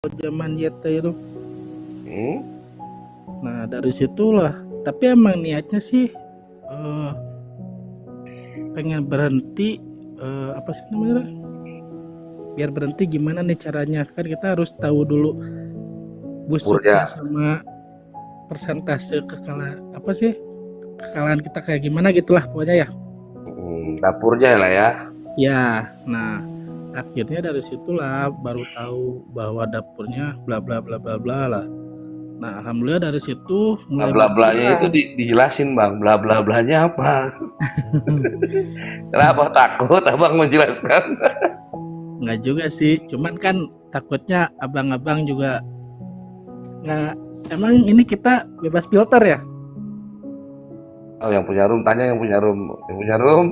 zaman YT itu. Hmm? Nah dari situlah. Tapi emang niatnya sih pengen berhenti, apa sih namanya? Biar berhenti gimana nih caranya? Kan kita harus tahu dulu busuknya Dapurnya. sama persentase kekalahan kita kayak gimana gitulah pokoknya ya. Dapurnya lah ya. Ya, nah akhirnya dari situlah baru tahu bahwa dapurnya bla bla bla bla bla lah. Nah alhamdulillah dari situ Nah, mulai bla blanya itu berkurang. dijelasin bang. Bla bla blanya apa? Kenapa takut abang menjelaskan? Nggak juga sih, cuman kan takutnya abang-abang juga nggak. Emang ini kita bebas filter ya? Oh, yang punya room tanya yang punya room. Yang punya room.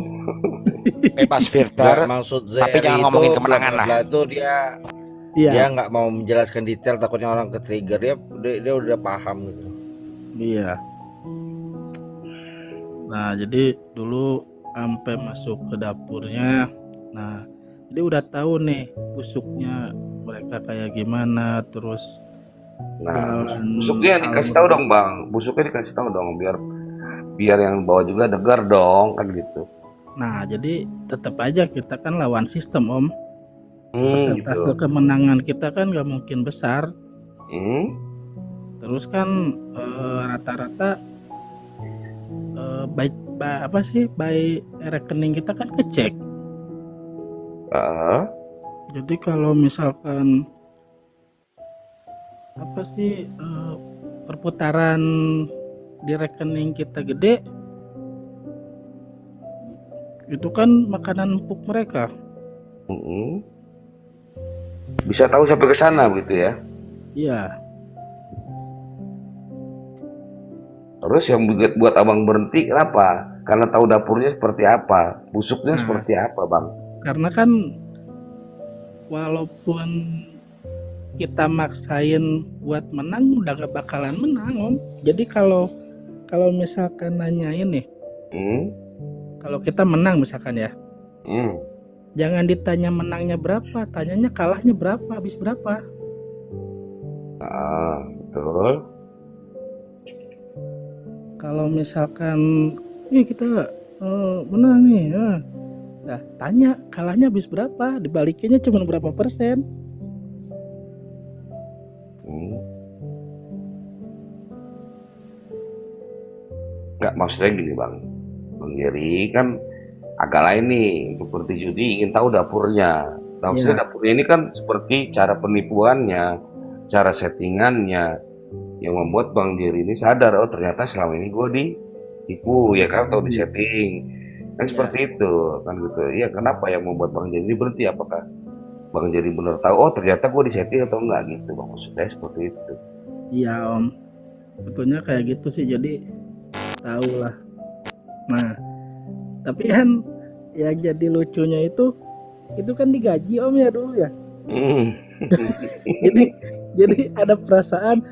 Bebas Nggak, filter, maksud tapi Zeri jangan itu ngomongin bla kemenangan bla lah. bla itu dia Siap. nggak mau menjelaskan detail, takutnya orang ke trigger. Dia udah paham gitu. Iya. Nah jadi dulu sampai masuk ke dapurnya. Nah jadi udah tahu nih busuknya mereka kayak gimana, terus Nah, jalan busuknya dikasih tahu alur. dong bang. Busuknya dikasih tahu dong biar biar yang bawa juga dengar dong kan gitu. Nah jadi tetap aja kita kan lawan sistem om. Persentase Gitu. kemenangan kita kan nggak mungkin besar. Hmm? Terus kan rata-rata baik rekening kita kan kecek. Ah, Jadi kalau misalkan perputaran di rekening kita gede, itu kan makanan empuk mereka. Bisa tahu sampai ke sana begitu ya. Iya. Terus yang buat abang berhenti kenapa? Karena tahu dapurnya seperti apa, busuknya Nah, seperti apa bang. karena kan walaupun kita maksain buat menang udah gak bakalan menang om. Jadi kalau misalkan nanyain nih, kalau kita menang misalkan ya, jangan ditanya menangnya berapa, tanyanya kalahnya berapa, habis berapa. Betul. Kalau misalkan kita menang nih, nah tanya kalahnya habis berapa, dibalikinnya cuma berapa persen. Nggak, maksudnya gini bang Geri kan agak lain nih. Untuk berhenti judi ingin tahu dapurnya. Maksudnya dapurnya ini kan seperti cara penipuannya, cara settingannya yang membuat Bang Jerry ini sadar, oh ternyata selama ini gue ditipu ya kan, atau disetting kan seperti itu kan gitu. Iya, kenapa yang membuat Bang Jerry berhenti? Apakah Bang Jerry benar tahu, oh ternyata gue disetting atau enggak gitu bang, maksudnya seperti itu. Iya om, betulnya kayak gitu sih, jadi tahu lah. Nah tapi kan yang jadi lucunya itu kan digaji om ya dulu ya. jadi ada perasaan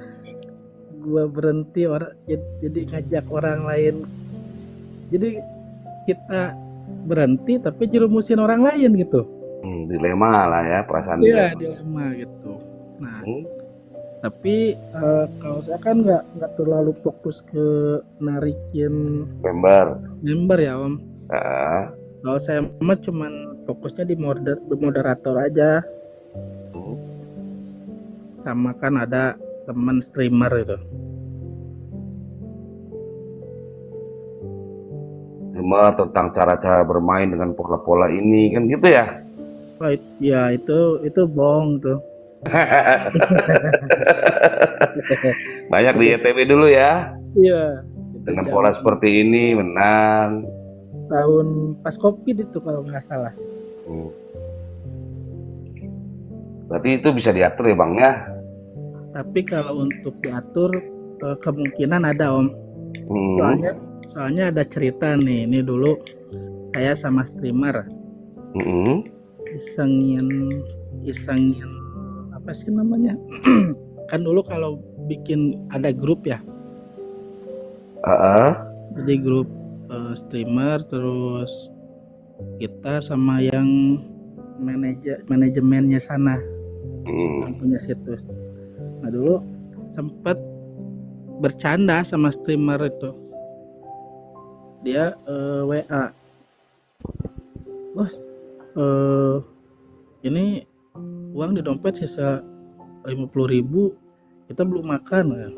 gua berhenti jadi ngajak orang lain, jadi kita berhenti tapi jerumusin orang lain gitu. Dilema lah ya, perasaan. Iya, dilema gitu. Nah tapi kalau saya kan nggak terlalu fokus ke narikin member ya om. Kalau saya mah cuman fokusnya di moderator aja. Sama kan ada teman streamer itu. Streamer tentang cara-cara bermain dengan pola-pola ini kan gitu ya. Oh, ya itu bohong tuh. Banyak di YTB dulu ya. Iya. Dengan pola seperti ini menang. Tahun pas COVID itu kalau nggak salah. Berarti itu bisa diatur ya bang ya. Tapi kalau untuk diatur kemungkinan ada om. Soalnya ada cerita nih. Ini dulu saya sama streamer isengin apa sih namanya? Kan dulu kalau bikin ada grup ya. Jadi grup streamer, terus kita sama yang manajemennya sana. yang punya situs. Nah dulu sempet bercanda sama streamer itu, dia WA, bos, ini uang di dompet sisa 50.000, kita belum makan ya.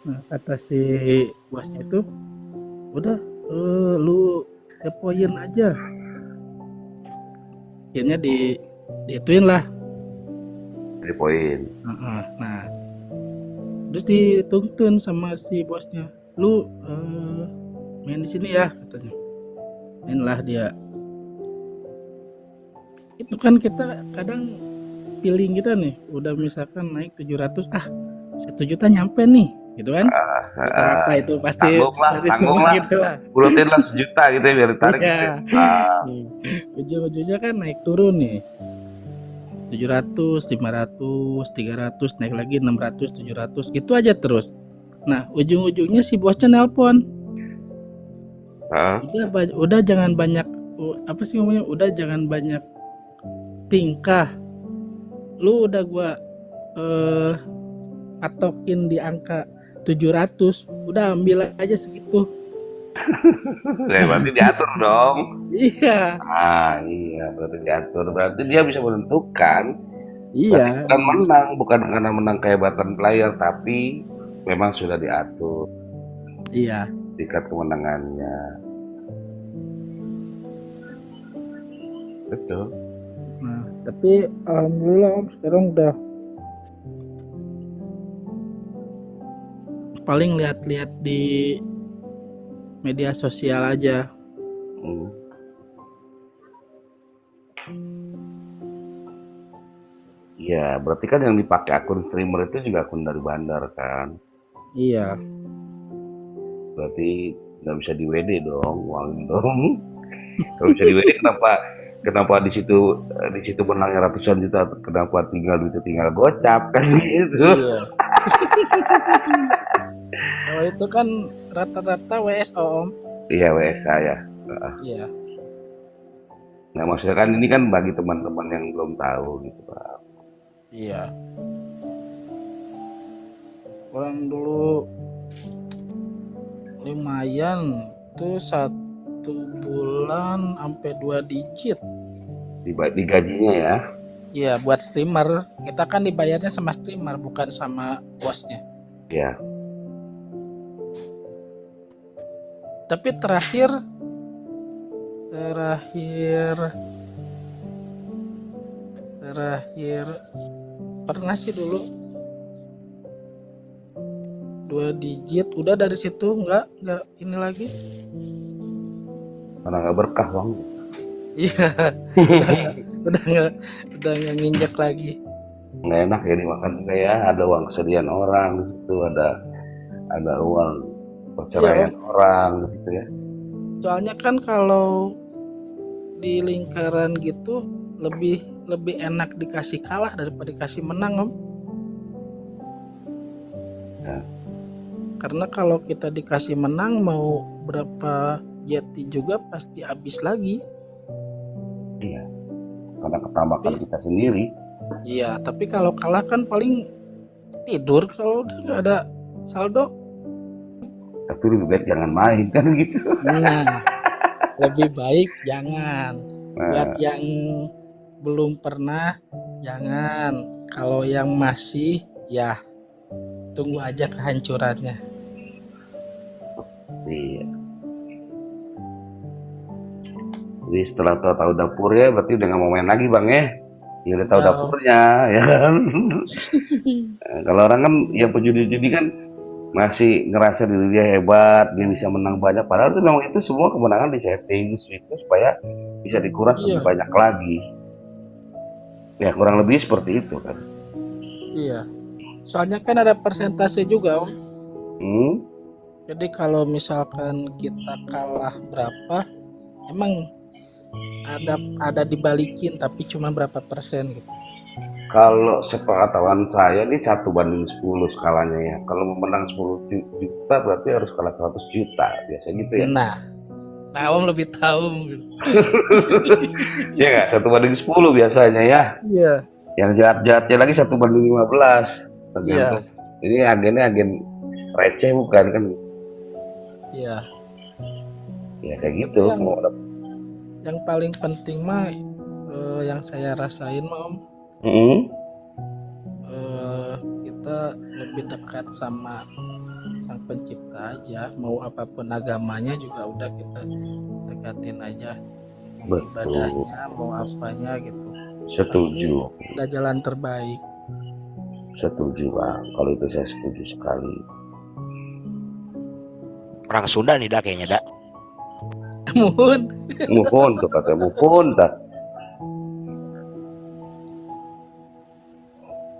Nah kata si bosnya itu, udah lu depoin aja. Akhirnya diituin lah. Dari poin. Nah terus dituntun sama si bosnya, lu main di sini ya katanya. Mainlah dia. Itu kan kita kadang feeling kita nih, udah misalkan naik 700, 1 juta nyampe nih, gitu kan? Rata-rata itu pasti tanggung lah, gitu lah. buletin lah 1 juta gitu ya, biar ditarik Iya. gitu. Ujung-ujungnya kan naik turun nih, 700, 500, 300, naik lagi 600, 700, gitu aja terus. Nah ujung-ujungnya si bosnya nelpon, udah jangan banyak, apa sih ngomongnya, udah jangan banyak tingkah, lu udah gua patokin di angka 700, udah ambil aja segitu. Ya, berarti diatur dong. Iya. Iya, berarti diatur. Berarti dia bisa menentukan. Iya. Bukan menang, bukan karena menang kehebatan player, tapi memang sudah diatur. Iya. Tingkat kemenangannya. Betul. Nah, tapi alhamdulillah Om sekarang udah paling lihat-lihat di media sosial aja. Iya, berarti kan yang dipakai akun streamer itu juga akun dari bandar kan? Iya. Berarti nggak bisa di WD dong, uang dong. Kalau bisa di WD, kenapa di situ menangnya ratusan juta, kenapa tinggal gocap kan gitu? Iya. Kalau itu kan rata-rata WSO Om. Iya, WSA ya. Iya. Nah maksudnya kan ini kan bagi teman-teman yang belum tahu gitu Pak. Iya. Orang dulu lumayan tuh 1 bulan sampai 2 digit. Di gajinya ya? Iya, buat streamer. Kita kan dibayarnya sama streamer, bukan sama bosnya. Iya. Tapi terakhir pernah sih dulu 2 digit, udah dari situ nggak ini lagi. Karena nggak berkah bang. Iya. udah nggak nginjek lagi. Nggak enak ya dimakan kayak ada uang kesedihan orang di situ, ada uang perceraian orang gitu ya. Soalnya kan kalau di lingkaran gitu lebih enak dikasih kalah daripada dikasih menang Om. Ya. Karena kalau kita dikasih menang mau berapa jeti juga pasti habis lagi. Iya. Karena ketambakan kita sendiri. Iya, tapi kalau kalah kan paling tidur kalau udah nggak ada saldo. Tapi lebih baik jangan main kan gitu. Nah, lebih baik jangan. Buat yang belum pernah jangan. Kalau yang masih ya tunggu aja kehancurannya. Iya. Jadi setelah tahu dapurnya berarti udah nggak mau main lagi bang ya? Ya udah tahu dapurnya ya kan. Kalau orang kan yang penjudi-judi kan masih ngerasa diri dia hebat, dia bisa menang banyak. Padahal itu memang itu semua kemenangan di setting itu supaya bisa dikuras lebih banyak lagi. Ya kurang lebih seperti itu kan. Iya. Soalnya kan ada persentase juga Om. Jadi kalau misalkan kita kalah berapa, emang ada dibalikin tapi cuma berapa persen gitu. Kalau sepengetahuan saya ini 1/10 skalanya ya. Kalau menang 10 juta berarti harus kalah 100 juta. Biasanya gitu ya. Nah Om lebih tahu gitu. Ya nggak? 1/10 biasanya ya. Iya. Yang jahat-jahatnya lagi 1/15. Iya. Tergantung. Ini agennya agen receh bukan kan? Iya. Ya kayak Tapi gitu. yang paling penting mah yang saya rasain mah Om, Mm-mm. kita lebih dekat sama Sang Pencipta aja. Mau apapun agamanya juga udah kita dekatin aja. Mau Betul. ibadahnya, mau apanya gitu. Setuju. Pasti udah jalan terbaik. Setuju bang. Kalau itu saya setuju sekali. Orang Sunda nih dah kayaknya dah. Mohon. Muhun tuh kata muhun dah.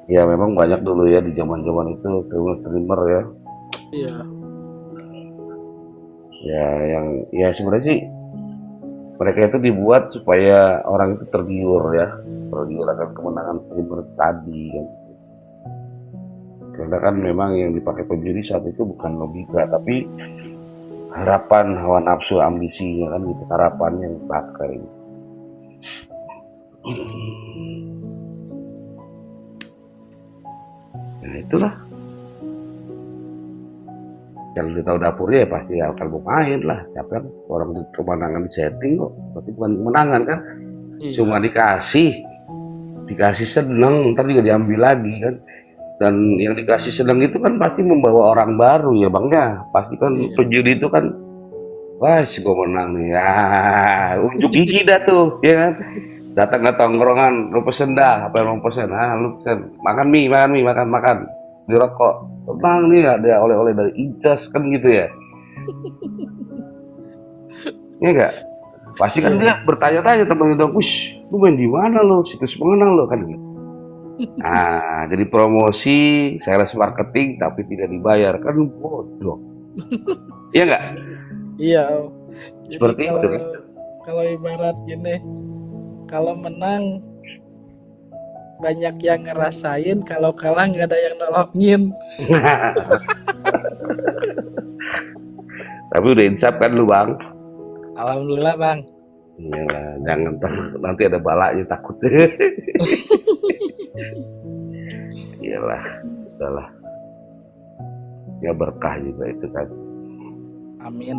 Ya memang banyak dulu ya di zaman-zaman itu streamer ya. Iya. Ya yang ya sebenarnya sih mereka itu dibuat supaya orang itu tergiur akan kemenangan streamer tadi kan. Karena kan memang yang dipakai penjuri saat itu bukan logika tapi harapan, hawa nafsu, ambisinya kan gitu, harapannya yang dipakai. Nah itulah. Yang udah tahu dapurnya ya pasti akan bermain lah. Siapa yang orang kemenangan setting kok, berarti bukan kemenangan kan? Iya. Cuma dikasih seneng, ntar juga diambil lagi kan. Dan yang dikasih seneng itu kan pasti membawa orang baru ya bang ya. Pasti kan Iya. penjudi itu kan, wah si gue menang nih, unjuk gigi dah tuh, ya kan? Datang ke tongkrongan, lu pesen dah, apa yang mau pesen? Lu pesen, makan mie, makan. Di rokok, tenang nih ada oleh-oleh dari Ijaz kan gitu ya. Iya enggak? Pasti kan dia bertanya-tanya teman itu, "Wush, lu main di mana lo? Situs mengenal lo kan gitu." Nah, jadi promosi, sales marketing tapi tidak dibayar kan bodoh. Iya enggak? Iya. Om. Jadi Seperti itu kan? kalau ibarat gini, kalau menang banyak yang ngerasain, kalau kalah nggak ada yang nolongin. Tapi udah insaf kan lu bang? Alhamdulillah bang. Iyalah, jangan nanti ada balanya takut. Iyalah, udahlah. Ya berkah juga itu kan. Amin.